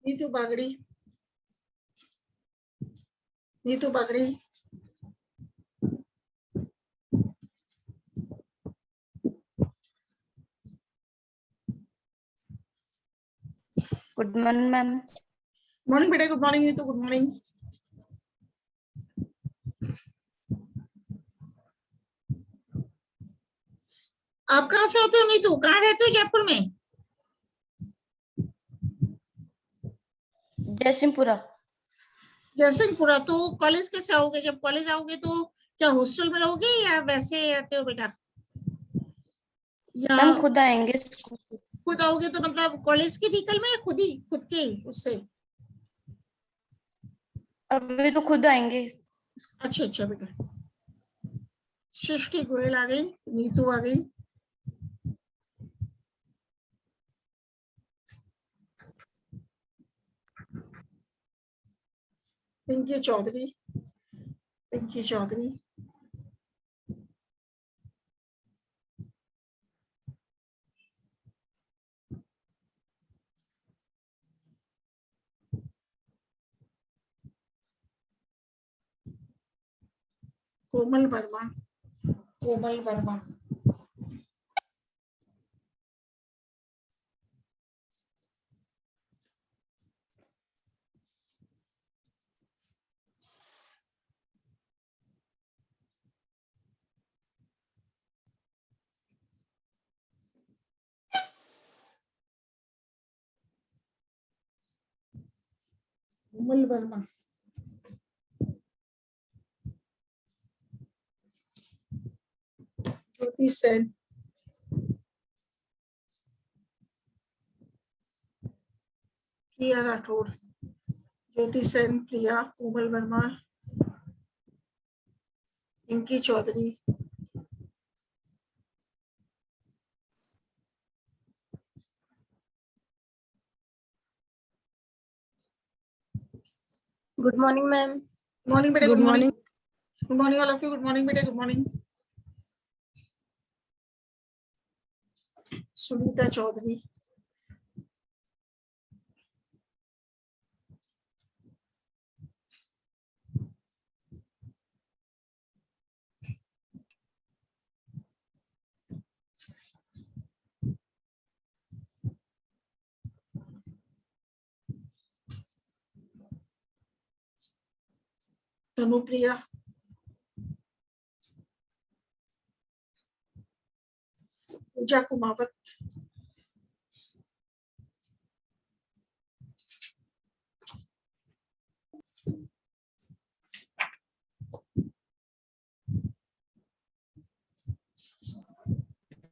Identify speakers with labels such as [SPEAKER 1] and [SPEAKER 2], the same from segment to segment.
[SPEAKER 1] Neetu Bagri, Neetu Bagri,
[SPEAKER 2] good morning ma'am.
[SPEAKER 1] Morning बेटा, good morning Neetu, good morning. आप कहाँ से होते हो नीतू? कहाँ रहते हो जयपुर में?
[SPEAKER 2] जयसिंहपुरा।
[SPEAKER 1] जयसिंहपुरा। तो कॉलेज कैसे आओगे? जब कॉलेज आओगे तो क्या हॉस्टल में रहोगे या वैसे रहते हो बेटा? या
[SPEAKER 2] मैम खुद आएंगे।
[SPEAKER 1] खुद आओगे तो मतलब कॉलेज के व्हीकल में या खुद के उससे?
[SPEAKER 2] अभी तो खुद आएंगे।
[SPEAKER 1] अच्छा अच्छा बेटा। सृष्टि गोयल आ गई, नीतू आ गई। Pinki Chaudhary, Pinki Chaudhary, Komal Verma, Komal Verma, Komal Verma, Jyoti Sen, Priya Rathore, Jyoti Sen, Priya, Komal Verma, Pinki Chaudhary,
[SPEAKER 2] good morning ma'am.
[SPEAKER 1] Morning बेटा,
[SPEAKER 2] good
[SPEAKER 1] good morning,
[SPEAKER 2] morning.
[SPEAKER 1] Good morning all of you, good morning बेटा, good morning. Sunita Chaudhary, Tanupriya, Pooja Kumawat,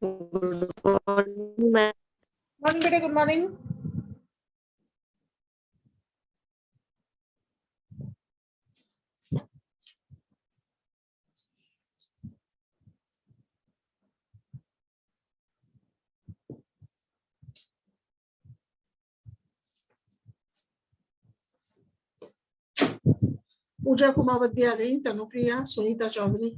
[SPEAKER 2] good morning ma'am.
[SPEAKER 1] Morning बेटा, गुड मॉर्निंग। पूजा कुमावत भी आ गई, तनुप्रिया, सुनीता चौधरी,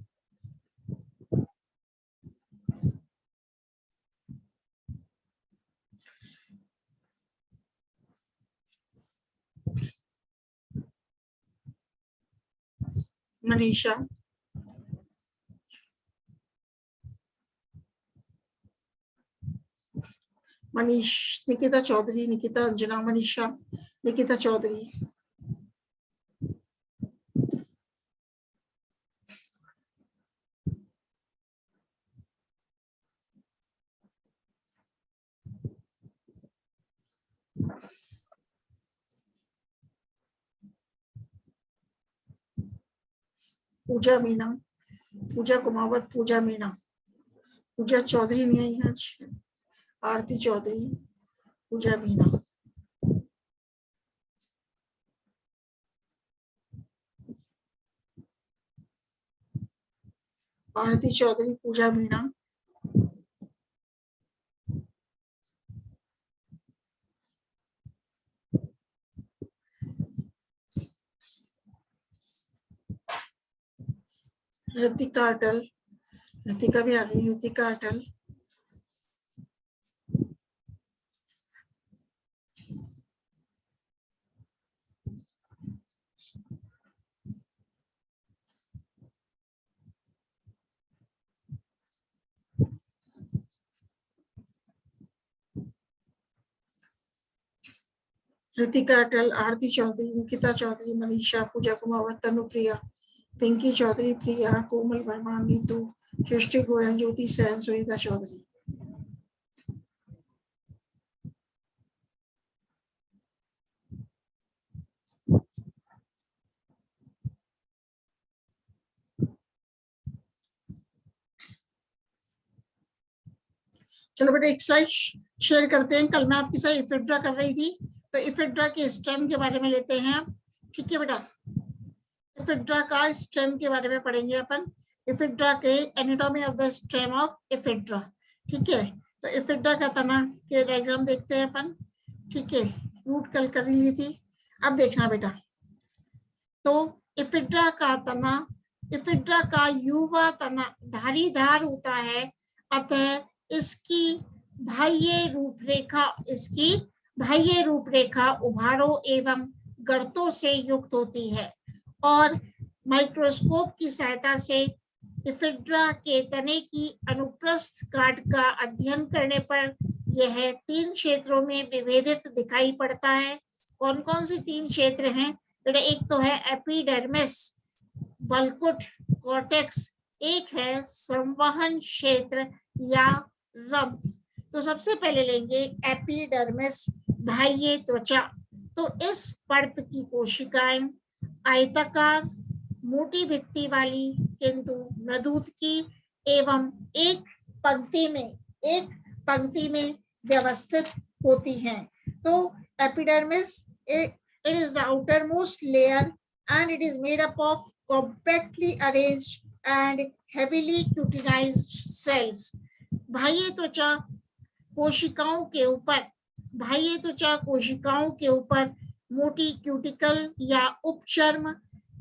[SPEAKER 1] मनीषा, मनीष, निकिता चौधरी, निकिता अंजना, मनीषा, निकिता चौधरी, पूजा मीना, पूजा कुमावत, पूजा मीना, पूजा चौधरी नहीं आई आज, आरती चौधरी, पूजा मीना, आरती चौधरी, पूजा मीना, ऋतिका अटल, ऋतिका भी आ गई, ऋतिका अटल, रितिका अटल, आरती चौधरी, निकिता चौधरी, मनीषा, पूजा कुमावत, तनुप्रिया, पिंकी चौधरी, प्रिया, कोमल वर्मा, नीतू, सृष्टि गोयल, ज्योति सैन, सुनीता चौधरी। चलो बेटा एक स्लाइड शेयर करते हैं। कल मैं आपके साथ इफिड्रा कर रही थी, तो इफिड्रा के स्टेम के बारे में लेते हैं आप। ठीक है बेटा, इफिड्रा का स्टेम के बारे में पढ़ेंगे अपन। इफिड्रा के anatomy of the stem of ephedra. ठीक है, तो इफिड्रा का तना के डायग्राम देखते हैं अपन। ठीक है, रूट कल कर ली थी। अब देखना बेटा, तो इफिड्रा का तना, इफिड्रा का युवा तना धारीदार होता है, अतः इसकी बाह्य रूपरेखा, इसकी बाह्य रूपरेखा उभारों एवं गर्तों से युक्त होती है, और माइक्रोस्कोप की सहायता से इफिड्रा के तने की अनुप्रस्थ काट का अध्ययन करने पर यह 3 क्षेत्रों में विभेदित दिखाई पड़ता है। कौन कौन से 3 क्षेत्र हैं बेटा? एक तो है एपिडर्मिस, वल्कुट, कॉर्टेक्स, एक है संवहन क्षेत्र या रंप। तो सबसे पहले लेंगे एपिडर्मिस, बाह्य त्वचा। तो इस परत की कोशिकाएं आयताकार, मोटी भित्ति वाली किंतु मृदुत की एवं एक पंक्ति में व्यवस्थित होती हैं। तो epidermis, it is the outermost layer and it is made up of compactly arranged and heavily cutinized cells. बाह्य त्वचा कोशिकाओं के ऊपर मोटी क्यूटिकल या उपचर्म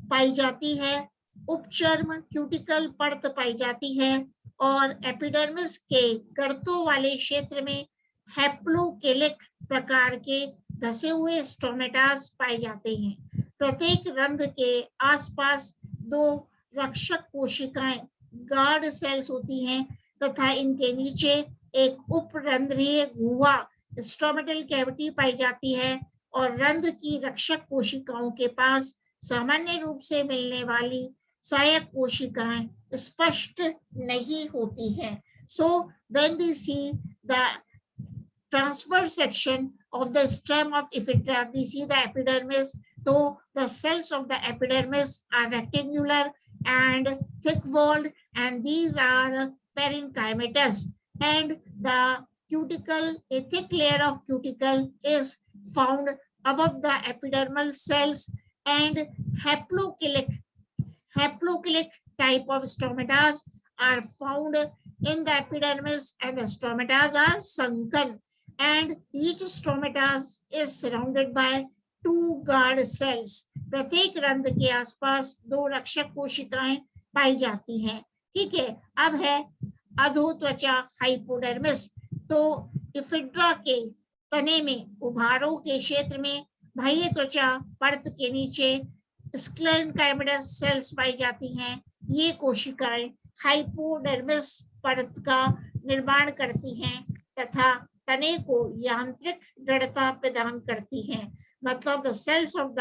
[SPEAKER 1] पाई जाती है, उपचर्म क्यूटिकल परत पाई जाती है, और एपिडर्मिस के गर्तों वाले क्षेत्र में हैप्लोकेलिक प्रकार के धसे हुए स्टोमेटास पाए जाते हैं। प्रत्येक रंध्र के आसपास 2 रक्षक कोशिकाएं, गार्ड सेल्स होती हैं, तथा इनके नीचे एक उपरंध्रीय गुहा, स्टोमेटल कैविटी पाई जाती है, और रंध्र की रक्षक कोशिकाओं के पास सामान्य रूप से मिलने वाली सहायक कोशिकाएं स्पष्ट नहीं होती हैं। So when we see the transverse section of the stem of Ephedra, we see the epidermis. So the cells of the epidermis are rectangular and thick-walled, and these are parenchymatous. And the cuticle, a thick layer of cuticle is found above the epidermal cells, and haplokilic type of stomatas are found in the epidermis, and the stomatas are sunken, and each stomatas is surrounded by 2 guard cells. प्रत्येक रंध्र के आसपास 2 रक्षक कोशिकाएं पाई जाती हैं। ठीक है, अब है अधोत्वचा हाइपोडर्मिस। तो इफिड्रा के तने में उभारों के क्षेत्र में बाह्य त्वचा परत के नीचे स्क्लेरेन्काइमेटस सेल्स पाई जाती हैं। ये कोशिकाएं हाइपोडर्मिस परत का निर्माण करती हैं तथा तने को यांत्रिक दृढ़ता प्रदान करती हैं। मतलब the cells of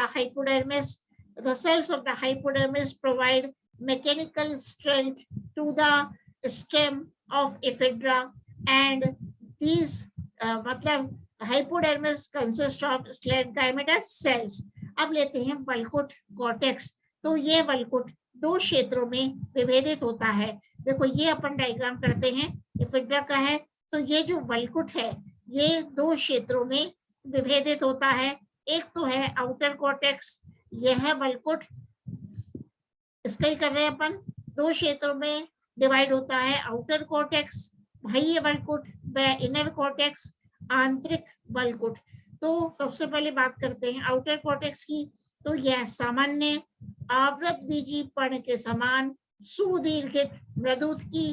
[SPEAKER 1] the hypodermis provide mechanical strength to the stem of ephedra, and these मतलब hypodermis consist of sclerenchymatous cells. अब लेते हैं वल्कुट, कॉर्टेक्स। तो ये वल्कुट 2 क्षेत्रों में विभेदित होता है। देखो ये अपन डायग्राम करते हैं, इफिड्रा का है, तो ये जो वल्कुट है ये 2 क्षेत्रों में विभेदित होता है। एक तो है आउटर कॉर्टेक्स, यह है वल्कुट, इसका ही कर रहे हैं अपन। 2 क्षेत्रों में डिवाइड होता है, आउटर कॉर्टेक्स बाह्य वल्कुट व इनर कॉर्टेक्स आंतरिक वल्कुट। तो सबसे पहले बात करते हैं आउटर कॉर्टेक्स की। तो यह सामान्य आवृत बीजी पर्ण के समान सुदीर्घित मृदुत की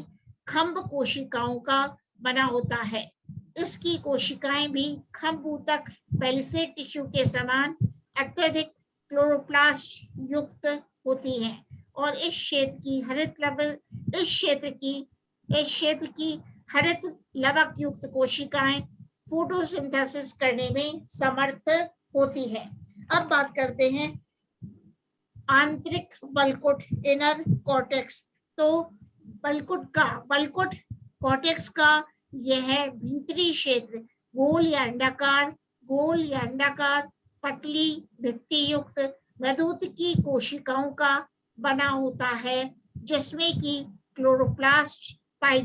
[SPEAKER 1] खंभ कोशिकाओं का बना होता है। इसकी कोशिकाएं भी खंभूतक पेलिसेड टिश्यू के समान अत्यधिक क्लोरोप्लास्ट युक्त होती हैं, और इस क्षेत्र की हरित लवक युक्त कोशिकाएं फोटोसिंथेसिस करने में समर्थ होती है। अब बात करते हैं आंतरिक वल्कुट, इनर कॉर्टेक्स। तो वल्कुट कॉर्टेक्स का यह भीतरी क्षेत्र गोल या अंडाकार पतली भित्ति युक्त मृदुत की कोशिकाओं का बना होता है, जिसमें कि क्लोरोप्लास्ट पाए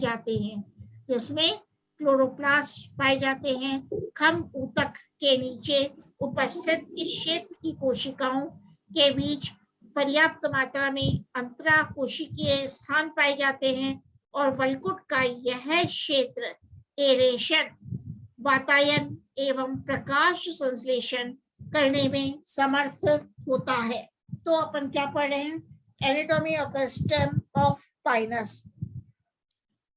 [SPEAKER 1] जाते हैं, खम ऊतक के नीचे उपस्थित इस क्षेत्र की कोशिकाओं के बीच पर्याप्त मात्रा में अंतरा कोशिकीय स्थान पाए जाते हैं और वल्कुट का यह क्षेत्र एरेशन, वातायन एवं प्रकाश संश्लेषण करने में समर्थ होता है। तो अपन क्या पढ़ रहे हैं? Anatomy of the stem of pinus.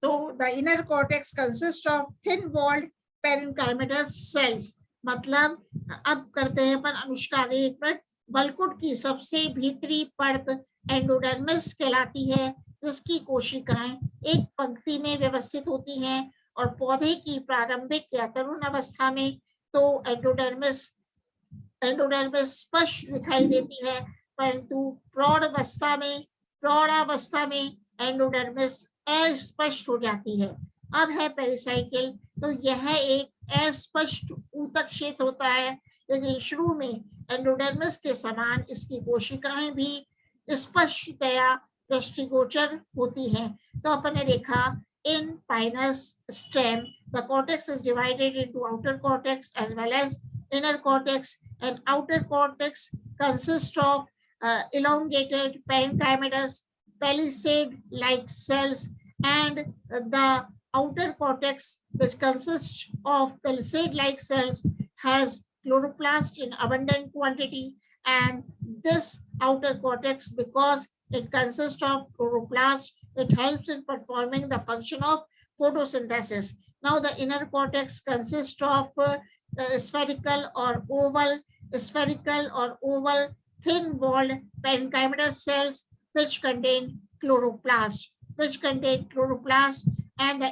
[SPEAKER 1] तो the inner cortex consist of thin walled parenchymatous cells. मतलब अब करते हैं अपन अनुष्का आगे एक पर। वल्कुट की सबसे भीतरी परत एंडोडर्मिस कहलाती है, जिसकी कोशिकाएं एक पंक्ति में व्यवस्थित होती हैं और पौधे की प्रारंभिक या तरुण अवस्था में तो एंडोडर्मिस स्पष्ट दिखाई देती है, परंतु प्रौढ़ावस्था में एंडोडर्मिस अस्पष्ट हो जाती है। अब है पेरिसाइकिल। तो यह एक अस्पष्ट ऊतक क्षेत्र होता है, लेकिन शुरू में एंडोडर्मिस के समान इसकी कोशिकाएं भी स्पष्टतया दृष्टिगोचर होती हैं। तो अपन ने देखा in pinus stem the cortex is divided into outer cortex as well as inner cortex, and outer cortex consists of elongated parenchymatous palisade like cells, and the outer cortex, which consists of palisade like cells, has chloroplast in abundant quantity, and this outer cortex, because it consists of chloroplast, it helps in performing the function of photosynthesis. Now the inner cortex consists of spherical or oval thin-walled parenchymatous cells which contain chloroplast, and the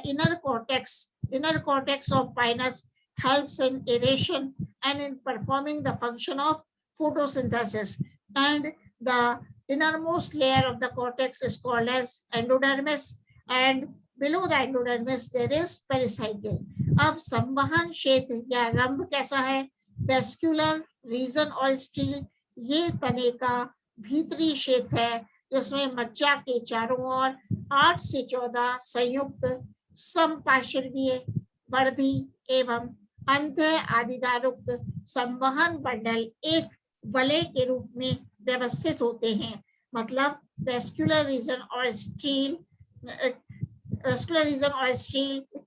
[SPEAKER 1] inner cortex of Pinus helps in aeration and in performing the function of photosynthesis. And the innermost layer of the cortex is called as endodermis, and below the endodermis there is pericycle. अब संवहन क्षेत्र या रंभ कैसा है? Vascular reason और steel, ये तने का भीतरी क्षेत्र है, जिसमें मज्जा के चारों ओर 8 से 14 संयुक्त समपार्श्वीय वर्धी एवं अंत्य आदिधारुक्त संवहन बंडल एक वलय के रूप में व्यवस्थित होते हैं। मतलब वेस्क्यूलर रीजन और steel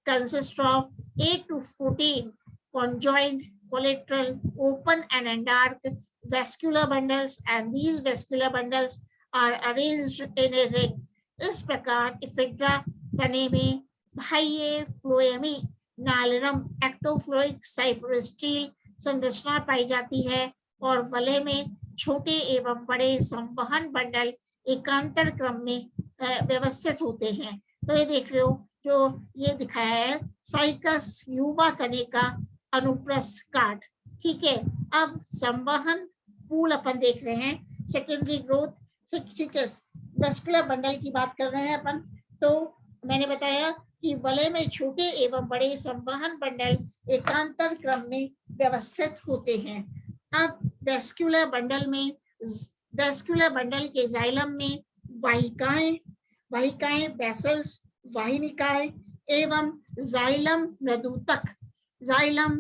[SPEAKER 1] consist of 8 to 14 conjoined collateral open and endark vascular bundles, and these vascular bundles are arranged in a ring. इस प्रकार इफिड्रा तने में बाह्य फ्लोएमी नालिनम एक्टोफ्लोइक साइफोस्टील संरचना पाई जाती है और वलय में छोटे एवं बड़े संवहन बंडल एकांतर क्रम में व्यवस्थित होते हैं। तो ये देख रहे हो, जो ये दिखाया है साइकस युवा तने का अनुप्रस्थ काट। ठीक है, अब संवहन पूल अपन देख रहे हैं, सेकेंडरी ग्रोथ। ठीक है, वेस्कुलर बंडल की बात कर रहे हैं अपन। तो मैंने बताया कि वलय में छोटे एवं बड़े संवहन बंडल एकांतर क्रम में व्यवस्थित होते हैं। अब वेस्कुलर बंडल के जाइलम में वाहिकाएं वेसल्स, वाहिनिकाएं एवं जाइलम मृदुतक, जाइलम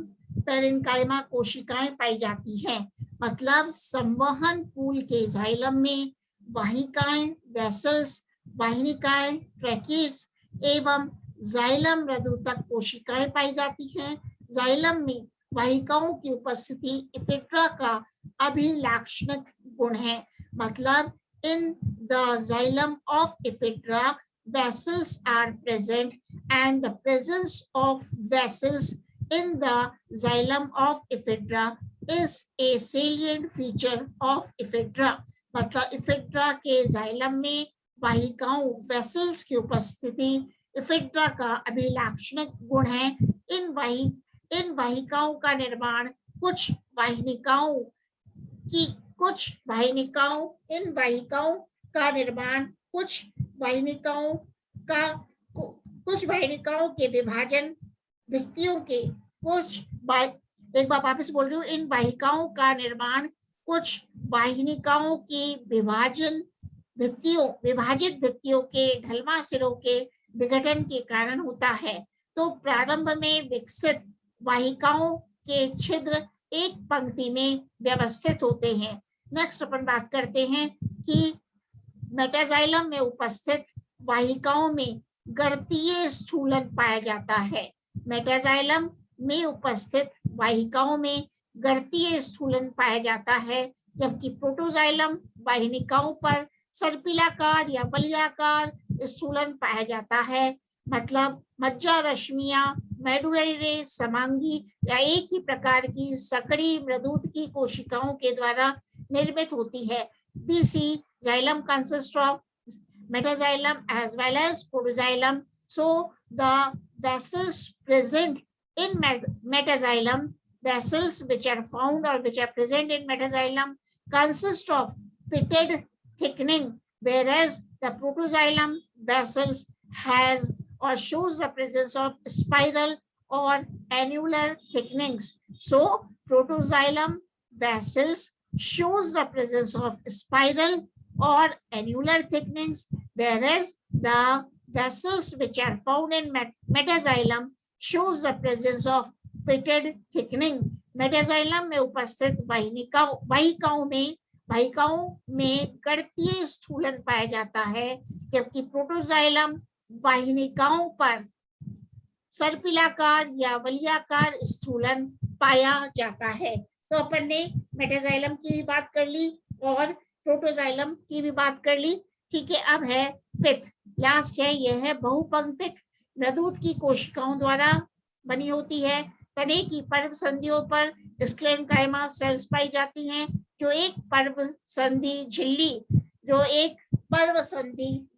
[SPEAKER 1] पेरेन्काइमा कोशिकाएं पाई जाती हैं। मतलब संवहन पूल के जाइलम में वाहिकाएं वेसल्स, वाहिनिकाएं ट्रैकिड्स एवं जाइलम मृदुतक कोशिकाएं पाई जाती हैं। जाइलम में वाहिकाओं की उपस्थिति इफिड्रा का अभिलाक्षणिक गुण है। मतलब in the xylem of ephedra vessels are present, and the presence of vessels in the xylem of ephedra is a salient feature of ephedra. मतलब इफिड्रा के जाइलम में वाहिकाओं वेसल्स की उपस्थिति इफिड्रा का अभिलाक्षणिक गुण है। इन वाहिकाओं का निर्माण कुछ वाहिनिकाओं की कुछ वाहिनिकाओं इन वाहिकाओं का निर्माण कुछ वाहिनिकाओं के विभाजन भित्तियों के एक बार वापस बोल रही हूँ, इन वाहिकाओं का निर्माण कुछ वाहिनिकाओं की विभाजित भित्तियों के ढलमा सिरों के विघटन के कारण होता है। तो प्रारंभ में विकसित वाहिकाओं के छिद्र एक पंक्ति में व्यवस्थित होते हैं। नेक्स्ट अपन बात करते हैं कि मेटाजाइलम में उपस्थित वाहिकाओं में गणतीय स्थूलन पाया जाता है। मेटाजाइलम में उपस्थित वाहिकाओं में गणतीय स्थूलन पाया जाता है, जबकि प्रोटोजाइलम वाहिनिकाओं पर सर्पिलाकार या बलियाकार स्थूलन पाया जाता है। मतलब मज्जा रश्मियां मेडुलरी रेस समांगी या एक ही प्रकार की सकड़ी मृदूत की कोशिकाओं के द्वारा निर्मित होती है। BC xylem consists of metaxylem as well as protoxylem. So the vessels present in metaxylem, vessels which are found or which are present in metaxylem consist of pitted thickening, whereas the protoxylem vessels has or shows the presence of spiral or annular thickenings. So protoxylem vessels shows the presence of spiral or annular thickenings, whereas the vessels which are found in metaxylem shows the presence of pitted thickening. Metaxylem में उपस्थित वाहिकाओं में गणतीय स्थूलन पाया जाता है, जबकि protoxylem वाहिनिकाओं पर सर्पिलाकार या वलियाकार स्थूलन पाया जाता है। तो अपन ने मेटाजाइलम की भी बात कर ली और प्रोटोजाइलम की भी बात कर ली। ठीक है, अब है पिथ, लास्ट है, यह है बहुपंक्तिक मृदूत की कोशिकाओं द्वारा बनी होती है। तने की पर्व संधियों पर स्क्लेरेन्काइमा सेल्स पाई जाती हैं, जो एक पर्व संधि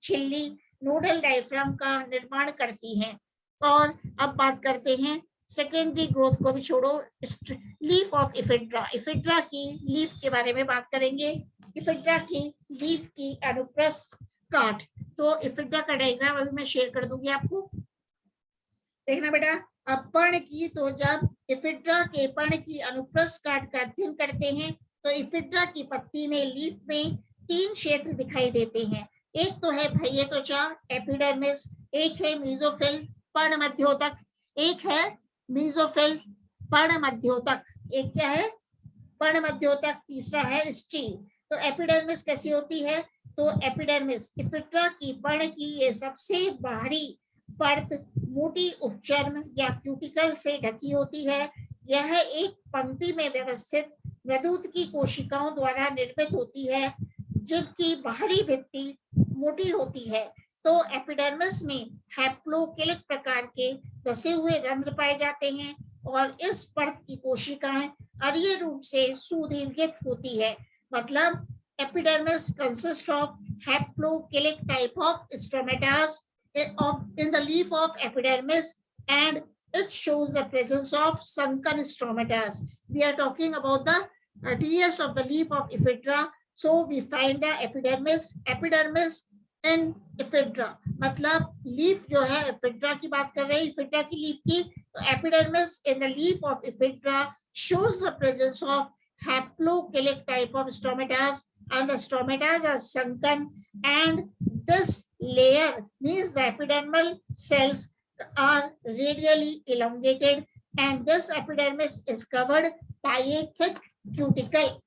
[SPEAKER 1] झिल्ली नोडल डायफ्राम का निर्माण करती हैं। और अब बात करते हैं सेकेंडरी ग्रोथ को भी छोड़ो, लीफ ऑफ इफिड्रा, इफिड्रा की लीफ के बारे में बात करेंगे। इफिड्रा की लीफ की अनुप्रस्थ काट, तो इफिड्रा का डायग्राम अभी मैं शेयर कर दूंगी आपको, देखना बेटा। अब पर्ण की, तो जब इफिड्रा के पर्ण की अनुप्रस्थ काट का अध्ययन करते हैं तो इफिड्रा की पत्ती में लीफ में 3 क्षेत्र दिखाई देते हैं। एक तो है बाह्य त्वचा एपिडर्मिस, एक है मीजोफिल पर्ण मध्योतक, एक है मीजोफिल पर्ण मध्योतक, एक क्या है पर्ण मध्योतक, तीसरा है स्टील। तो एपिडर्मिस कैसी होती है, तो एपिडर्मिस इफिड्रा की पर्ण की ये सबसे बाहरी परत मोटी उपचर्म या क्यूटिकल से ढकी होती है। यह एक पंक्ति में व्यवस्थित मृदूत की कोशिकाओं द्वारा निर्मित होती है, जिनकी बाहरी भित्ति मोटी होती है। तो एपिडर्मिस में हैप्लोकिलिक प्रकार के धसे हुए रंध्र पाए जाते हैं और इस परत की कोशिकाएं अरीय रूप से सुदीर्घित होती है। मतलब epidermis consist of haplocheilic type of stomatas in the leaf of epidermis, and it shows the presence of sunken stomatas. We are talking about the TS of the leaf of ephedra, so we find the epidermis in ephedra. मतलब leaf जो है ephedra की बात कर रहे हैं, ephedra की leaf की, तो epidermis in the leaf of ephedra shows the presence of haplokilic type of stomatas, and the stomatas are sunken, and this layer means the epidermal cells are radially elongated, and this epidermis is covered by a thick cuticle,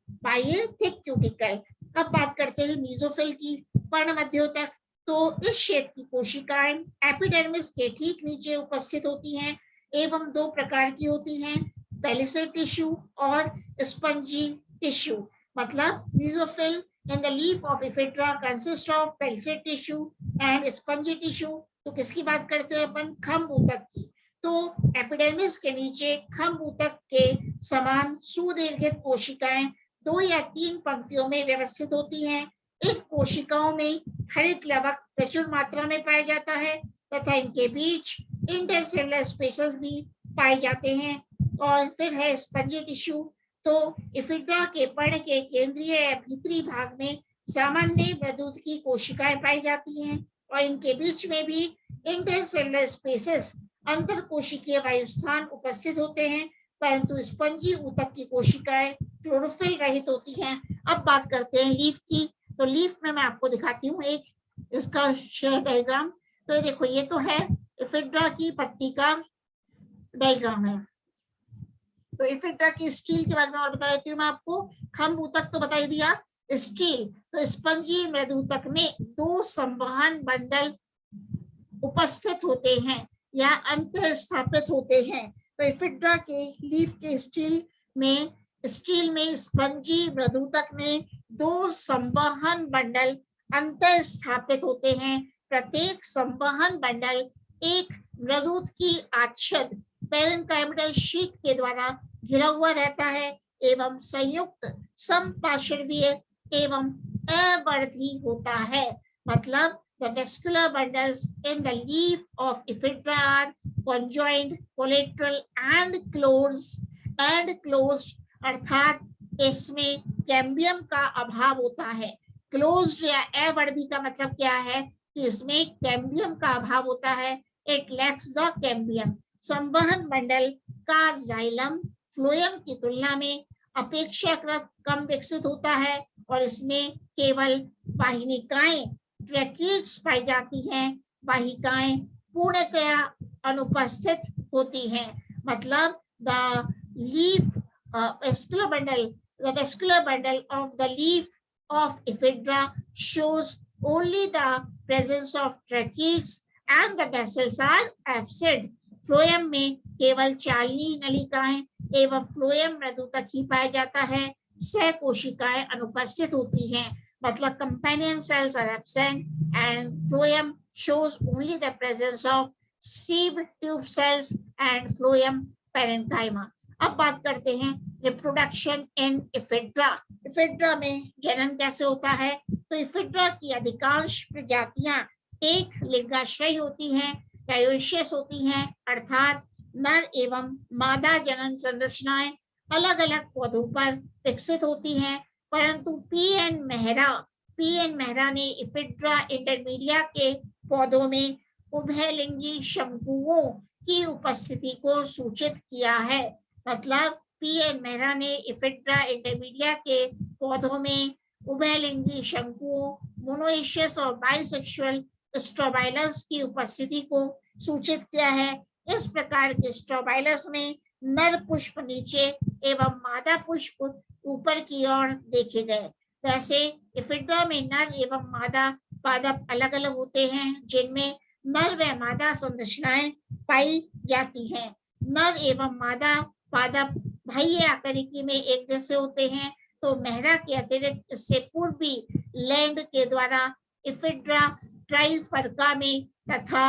[SPEAKER 1] अब बात करते हैं mesophyll की पर्ण मध्योतक। तो इस क्षेत्र की कोशिकाएं एपिडर्मिस के ठीक नीचे उपस्थित होती हैं एवं 2 प्रकार की होती हैं, पेलिसेड टिश्यू और स्पंजी टिश्यू। मतलब mesophyll in the leaf of ephedra consists of pellucid tissue and spongy tissue। तो किसकी बात करते हैं अपन, खम्भ ऊतक की। तो एपिडर्मिस के नीचे खम्भ ऊतक के समान सुदीर्घित कोशिकाएं 2 या 3 पंक्तियों में व्यवस्थित होती हैं। इन कोशिकाओं में हरित लवक प्रचुर मात्रा में पाया जाता है तथा इनके बीच इंटरसेलुलर स्पेसेस भी पाए जाते हैं। और फिर है स्पंजी टिश्यू, तो इफिड्रा के पर्ण के केंद्रीय या भीतरी भाग में सामान्य मृदुत की कोशिकाएं पाई जाती हैं और इनके बीच में भी इंटरसेलुलर स्पेसेस अंतर कोशिकीय वायुस्थान उपस्थित होते हैं, परंतु स्पंजी ऊतक की कोशिकाएं क्लोरोफिल रहित होती हैं। अब बात करते हैं लीफ की। तो लीफ में मैं आपको दिखाती हूँ एक इसका शेयर डायग्राम। तो देखो ये तो है इफिड्रा की पत्ती का डायग्राम है। तो इफिड्रा की स्टील के बारे में और बता देती हूँ मैं आपको। खम्भ ऊतक तो बता ही दिया। स्टील तो स्पंजी मृदुतक में दो संवहन बंडल उपस्थित होते हैं या अंत स्थापित होते हैं। तो इफिड्रा के लीफ के स्टील में स्पंजी मृदुतक में दो संवहन बंडल अंत स्थापित होते हैं। प्रत्येक संवहन बंडल एक मृदुत की आच्छद पेरेन्काइमल शीट के द्वारा घिरा हुआ रहता है एवं संयुक्त समपार्श्वीय एवं अवर्धी होता है। मतलब the vascular bundles in the leaf of Ephedra are conjoined, collateral and closed अर्थात इसमें कैम्बियम का अभाव होता है। क्लोज्ड या अवर्धी का मतलब क्या है कि इसमें कैम्बियम का अभाव होता है। It lacks the cambium. संवहन मंडल का जाइलम फ्लोएम की तुलना में अपेक्षाकृत कम विकसित होता है और इसमें केवल वाहिनिकाएं ट्रैकिड्स पाई जाती हैं। वाहिकाएं पूर्णतया अनुपस्थित होती हैं। मतलब the vascular bundle of the leaf of Ephedra shows only the presence of tracheids and the vessels are absent. Phloem में केवल चालनी नलिकाएं एवं फ्लोएम मृदुतक ही पाया जाता है। सह कोशिकाएं अनुपस्थित होती हैं। मतलब companion cells are absent and phloem shows only the presence of sieve tube cells and phloem parenchyma. अब बात करते हैं रिप्रोडक्शन इन इफिड्रा। इफिड्रा में जनन कैसे होता है? तो इफिड्रा की अधिकांश प्रजातियां एक लिंगाश्रयी होती हैं, डायोशियस होती हैं, अर्थात नर एवं मादा जनन संरचनाएं अलग अलग पौधों पर विकसित होती हैं। परंतु पी.एन. मेहरा ने इफिड्रा इंटरमीडिया के पौधों में उभयलिंगी शंकुओं की उपस्थिति को सूचित किया है। मतलब पी.एन. मेहरा ने इफिड्रा इंटरमीडिया के पौधों में उभयलिंगी शंकुओं, मोनोइशियस और बाइसेक्सुअल स्ट्रोबाइलस की उपस्थिति को सूचित किया है। इस प्रकार के स्ट्रोबाइलस में नर पुष्प नीचे एवं मादा पुष्प ऊपर की ओर देखे गए। वैसे इफिड्रा में नर एवं मादा पादप अलग अलग होते हैं, जिनमें नर व मादा संरचनाएं पाई जाती हैं। नर एवं मादा पादप बाह्य आकृति में एक जैसे होते हैं। तो मेहरा के अतिरिक्त इससे पूर्वी लैंड के द्वारा इफिड्रा ट्राइफर्का में तथा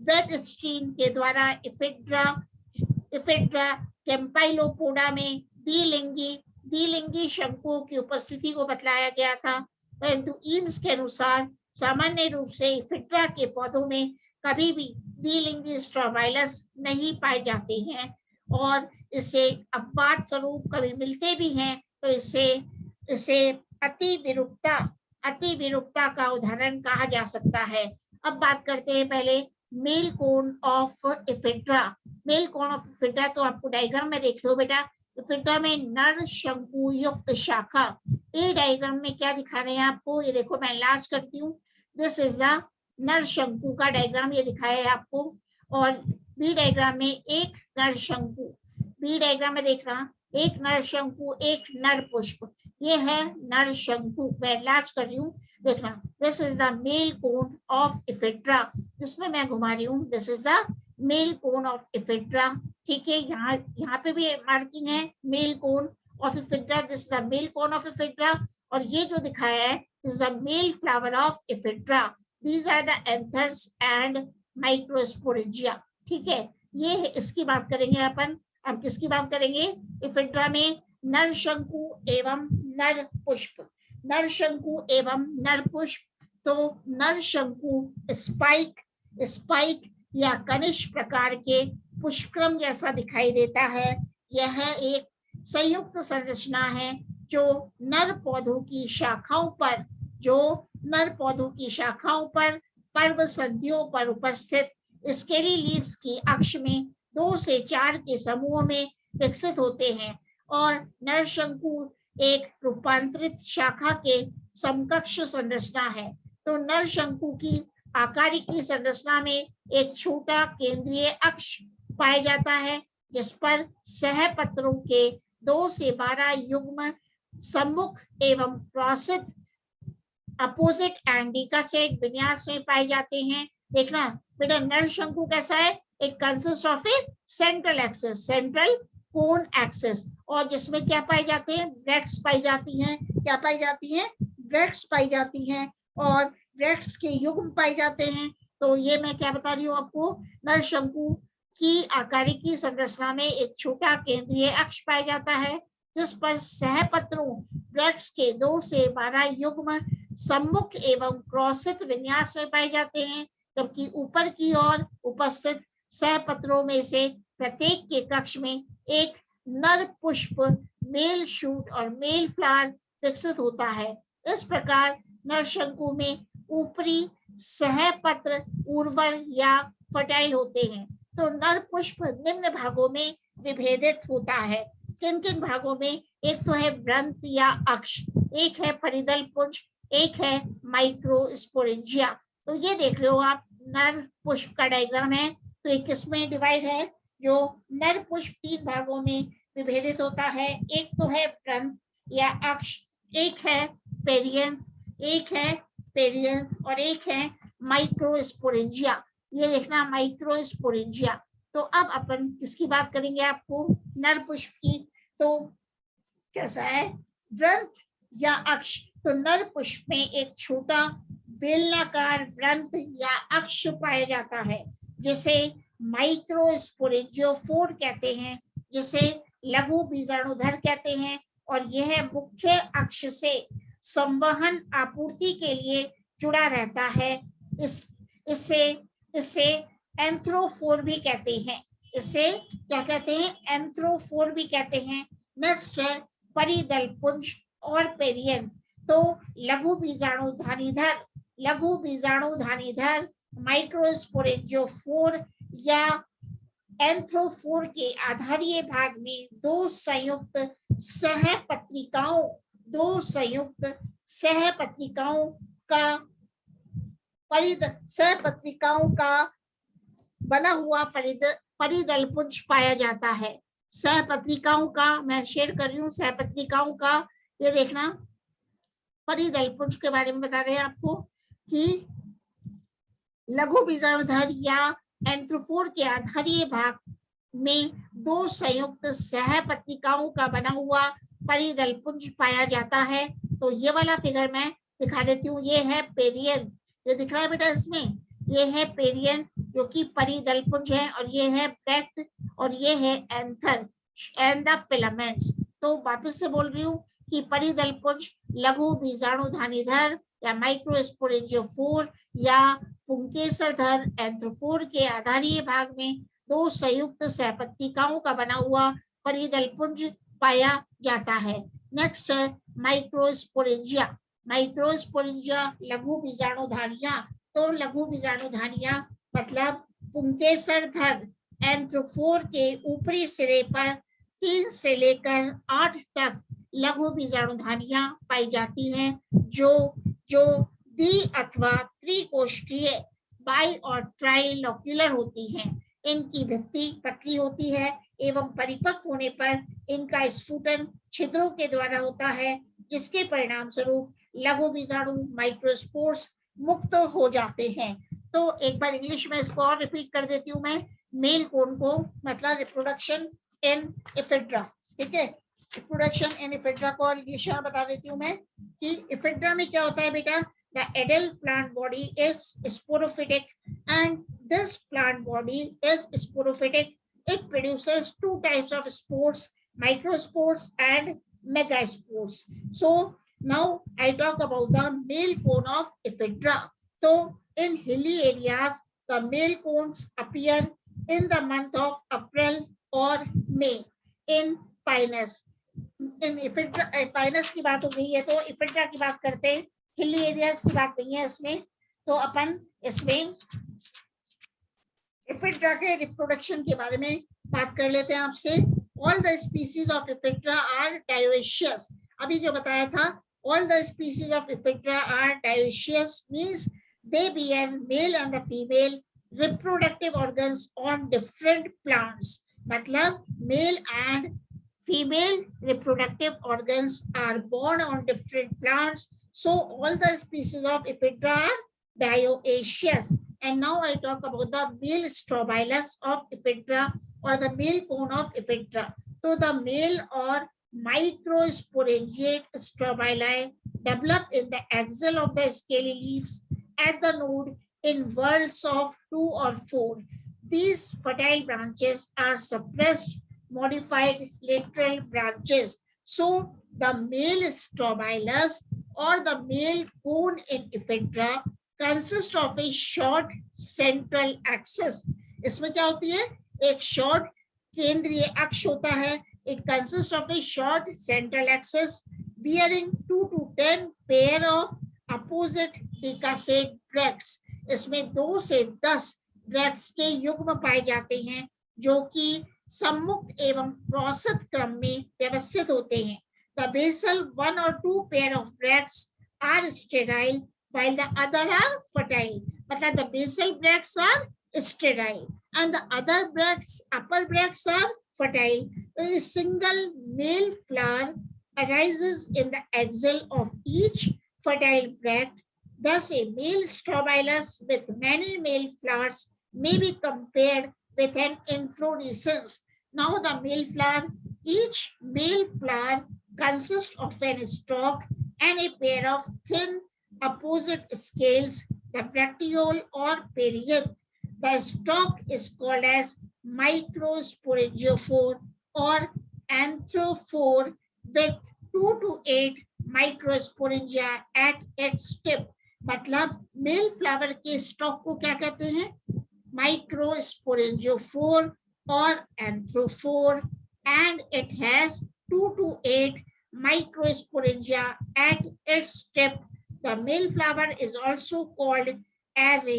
[SPEAKER 1] वेटस्टीन के द्वारा इफिड्रा कैम्पाइलोपोडा में द्विलिंगी शंकुओं की उपस्थिति को बतलाया गया था। परंतु ईम्स के अनुसार सामान्य रूप से इफिड्रा के पौधों में कभी भी द्विलिंगी स्ट्रोबाइलस नहीं पाए जाते हैं और इसे अपवाद स्वरूप कभी मिलते भी हैं तो इसे अति विरूपता का उदाहरण कहा जा सकता है। अब बात करते हैं पहले male cone of ephedra. Male cone of ephedra तो आपको डायग्राम में देख लो बेटा। इफिड्रा में नर शंकु युक्त शाखा। ए डायग्राम में क्या दिखा रहे हैं आपको, ये देखो मैं लार्ज करती हूँ। दिस इज द नर शंकु का डायग्राम, ये दिखाया है आपको। और बी डायग्राम में एक नर शंकु, बी डायग्राम में देख रहा एक नर शंकु एक नर पुष्प, ये है नर शंकु। मैं लार्ज कर रही हूँ, देखना। This is the male cone of ephedra, जिसमें मैं घुमा रही हूँ। This is the male cone of ephedra. ठीक है, यहाँ पे भी मार्किंग है male cone of ephedra. This is the male cone of ephedra. और ये जो दिखाया है this is the male flower of ephedra. These are the anthers and microsporangia. ठीक है, ये इसकी बात करेंगे अपन। अब किसकी बात करेंगे? इफिड्रा में नर शंकु एवं नर पुष्प। नर शंकु एवं नर पुष्प। तो नर शंकु स्पाइक या कनिष्क प्रकार के पुष्पक्रम जैसा दिखाई देता है। यह एक संयुक्त संरचना है जो नर पौधों की शाखाओं पर पर्व संधियों पर उपस्थित स्केली लीव्स की अक्ष में 2 से 4 के समूह में विकसित होते हैं और नर शंकु एक रूपांतरित शाखा के समकक्ष संरचना है। तो नर शंकु की आकारिकी संरचना में एक छोटा केंद्रीय अक्ष पाया जाता है जिस पर सहपत्रों के 2 से 12 युग्म सम्मुख एवं क्रॉसित अपोजिट एंड डिकासेट विन्यास में पाए जाते हैं। देखना बेटा, नर शंकु कैसा है? It consist of A central axis, central cone axis, और जिसमें क्या पाए जाते हैं? ब्रैक्ट्स पाई जाती हैं। क्या पाई जाती हैं? ब्रैक्ट्स पाई जाती हैं और ब्रैक्ट्स के युग्म पाए जाते हैं। तो ये मैं क्या बता रही हूँ आपको? नर शंकु की आकारिकी संरचना में एक छोटा केंद्रीय अक्ष पाया जाता है जिस पर सहपत्रों ब्रैक्ट्स के 2 से 12 युग्म सम्मुख एवं क्रॉसित विन्यास में पाए जाते हैं, जबकि ऊपर की ओर उपस्थित सहपत्रों में से प्रत्येक के कक्ष में एक नर पुष्प, मेल शूट और मेल फ्लावर विकसित होता है। इस प्रकार नर शंकु में ऊपरी सहपत्र उर्वर या फर्टाइल होते हैं। तो नर पुष्प निम्न भागों में विभेदित होता है। किन किन भागों में? एक तो है व्रंत या अक्ष, एक है परिदल पुंज, एक है माइक्रोस्पोरेंजिया। तो ये देख रहे हो आप, नर पुष्प का डायग्राम है। तो ये किसमें डिवाइड है? जो नर पुष्प 3 भागों में विभेदित होता है। एक तो है व्रंत या अक्ष, एक है पेरियंथ और एक है माइक्रोस्पोरेंजिया। ये देखना, माइक्रोस्पोरेंजिया। तो अब अपन किसकी बात करेंगे? आपको नर पुष्प की। तो कैसा है? व्रंत या अक्ष। तो नर पुष्प में एक छोटा बेलनाकार व्रंत या अक्ष पाया जाता है जिसे माइक्रोस्पोरेंजियोफोर कहते हैं, जिसे लघु बीजाणुधर कहते हैं, और यह मुख्य अक्ष से संवहन आपूर्ति के लिए जुड़ा रहता है। इसे एंथ्रोफोर भी कहते हैं। इसे क्या कहते हैं? एंथ्रोफोर भी कहते हैं। नेक्स्ट है परिदल पुंज और पेरियंथ। तो लघु बीजाणुधानीधर माइक्रोस्पोरेंजियोफोर या एंथ्रोफोर के आधारीय भाग में 2 संयुक्त सहपत्रिकाओं का बना हुआ परिदल पुंज पाया जाता है। सहपत्रिकाओं का मैं शेयर कर रही हूँ। सहपत्रिकाओं का ये देखना, परिदल पुंज के बारे में बता रहे हैं आपको कि लघु बीजाणुधर या एंथ्रोफोर के आधारीय भाग में 2 संयुक्त सहपत्रिकाओं का बना हुआ परिदल पुंज पाया जाता है। तो ये वाला फिगर मैं दिखा देती हूँ। ये है पेरियंथ, ये दिख रहा है बेटा इसमें, ये है पेरियंथ जो कि परिदल पुंज है, और ये है ब्रैक्ट, और ये है एंथर एंड द फिलामेंट्स। तो वापस से बोल रही हूँ कि परिदल पुंज लघु बीजाणुधानीधर या माइक्रोस्पोरेंजियोफोर या पुंकेसरधर एंथ्रोफोर के आधारीय भाग में 2 संयुक्त सहपत्रिकाओं का बना हुआ परिदल पुंज पाया जाता है। नेक्स्ट है माइक्रोस्पोरेंजिया। लघु बीजाणुधानियां। तो लघु बीजाणुधानियां मतलब पुंकेसरधर एंथ्रोफोर के ऊपरी सिरे पर 3 से लेकर 8 तक लघु बीजाणुधानियां पाई जाती हैं जो द्वि अथवा त्रिकोष्ठीय, बाई और ट्राइलोक्युलर होती हैं। इनकी भित्ति पतली होती है एवं परिपक्व होने पर इनका स्फुटन छिद्रों के द्वारा होता है, जिसके परिणाम स्वरूप लघु बीजाणु माइक्रोस्पोर्स मुक्त हो जाते हैं। तो एक बार इंग्लिश में इसको और रिपीट कर देती हूँ मैं। मेल कोन को मतलब रिप्रोडक्शन इन इफिड्रा, ठीक है, रिप्रोडक्शन इन इफिड्रा को और इंग्लिश में बता देती हूँ मैं कि इफिड्रा में क्या होता है बेटा। The adult plant body is sporophytic and this plant body is sporophytic. It produces 2 types of spores, microspores and megaspores. So now I talk about the male cone of ephedra. So in hilly areas, the male cones appear in the month of April or May. In Pinus, in ephedra pinus की बात हो गई है तो इफिड्रा की बात करते हैं, हिली एरियाज की बात नहीं है इसमें। तो अपन इसमें इफिड्रा के रिप्रोडक्शन के बारे में बात कर लेते हैं आपसे। All the species of ephedra are dioecious. अभी जो बताया था, all the species of ephedra are dioecious means they bear male and the female reproductive organs on different plants. मतलब male and female reproductive organs are born on different plants. So all the species of Ephedra are dioecious. And now I talk about the male strobilus of Ephedra or the male cone of Ephedra. So the male or microsporangiate strobili develop in the axil of the scaly leaves at the node in whorls of 2 or 4. These fertile branches are suppressed modified lateral branches. So the male strobilus or the male cone in Ephedra consists of a short central axis. इसमें क्या होती है? एक short केंद्रीय अक्ष होता है. It consists of a short central axis bearing 2 to 10 pair of opposite decussate bracts. इसमें 2 से 10 ब्रैक्ट्स के युग्म पाए जाते हैं जो कि सम्मुख एवं क्रॉसत क्रम में व्यवस्थित होते हैं. The basal 1 or 2 pair of bracts are sterile while the other are fertile. मतलब the basal bracts are sterile and the other bracts, upper bracts are fertile. A single male flower arises in the axil of each fertile bract. Thus, a male strobilus with many male flowers may be compared with an inflorescence. Now the male flower, each male flower consists of an stalk and a pair of thin opposite scales, the bracteole or perianth. The stalk is called as microsporangiophore or anthrophore with 2 to 8 microsporangia at its tip. मतलब male flower के stock को क्या कहते हैं? Microsporangiophore or anthrophore, and it has 2 to 8 microsporangia at its tip. The male flower is also called a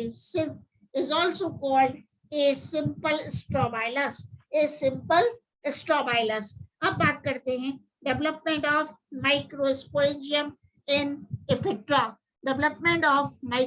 [SPEAKER 1] simple strobilus. A simple strobilus. अब बात करते हैं development of microsporangium in Ephedra. Development of